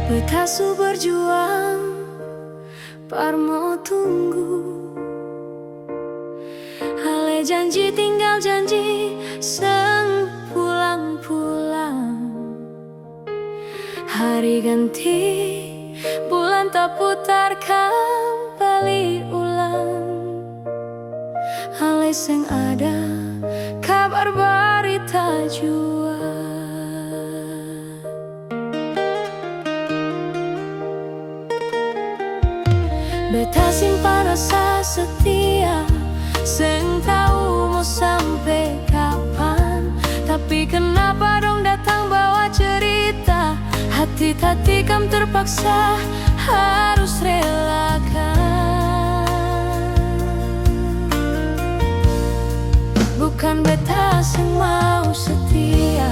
Betasu berjuang, Parmo tunggu. Ale janji tinggal janji, seng pulang-pulang. Hari ganti, bulan tak putar kembali ulang. Ale seng ada kabar berita jua. Beta simpan rasa setia, seng tahu mau sampai kapan. Tapi kenapa dong datang bawa cerita? Hati kam terpaksa harus relakan. Bukan beta seng mau setia,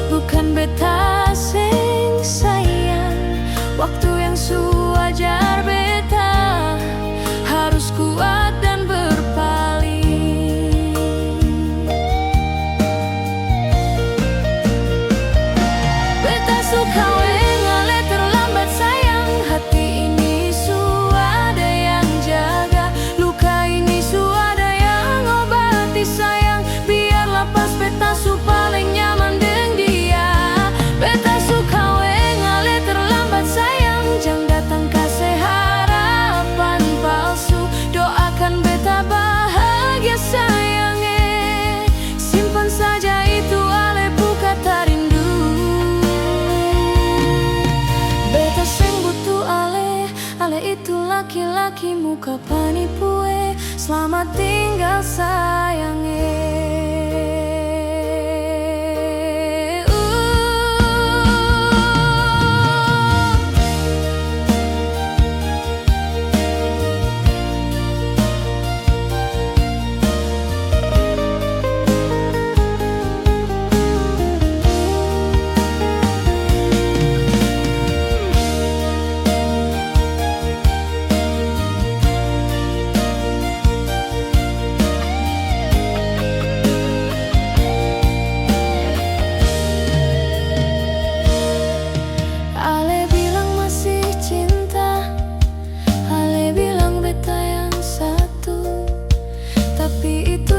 bukan beta seng sayang. Waktu yang sewajar beta harus kuat dan berpaling. Beta suka ale terlambat sayang. Hati ini suada yang jaga, luka ini suada yang obati sayang. Biar lepas beta su paling nyaman deng dia. Beta suka ale terlambat sayang. Jangan datang kasih harapan palsu. Doakan beta bahagia sayang. Simpan saja itu ale kata rindu. Beta seng butuh ale itu laki-laki muka penipu. Selamat tinggal sayang.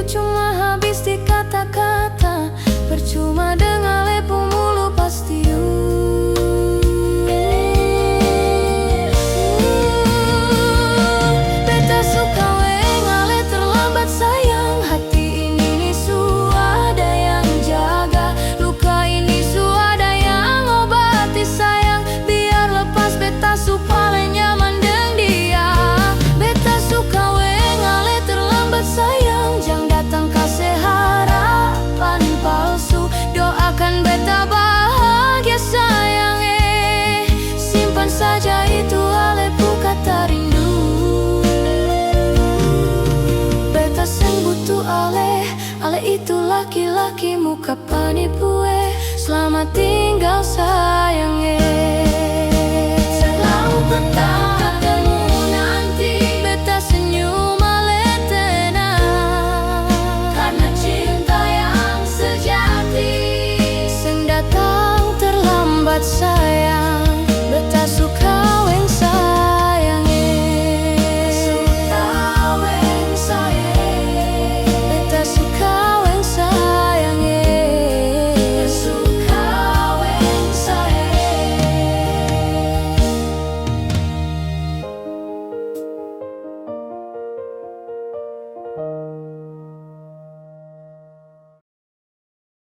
Cuma habis di kata-kata, percuma dengan lepu mulu pasti. Beta suka ale terlambat sayang. Hati ini suada yang jaga, luka ini suada yang obati sayang. Biar lepas beta su paling nyaman deng dia. Beta suka ale terlambat sayang. Jangan datang kasih harapan palsu. Doakan beta bahagia sayang. Simpan saja itu ale kata rindu. Beta seng butuh ale itu laki-laki muka penipu. Selamat tinggal sayang.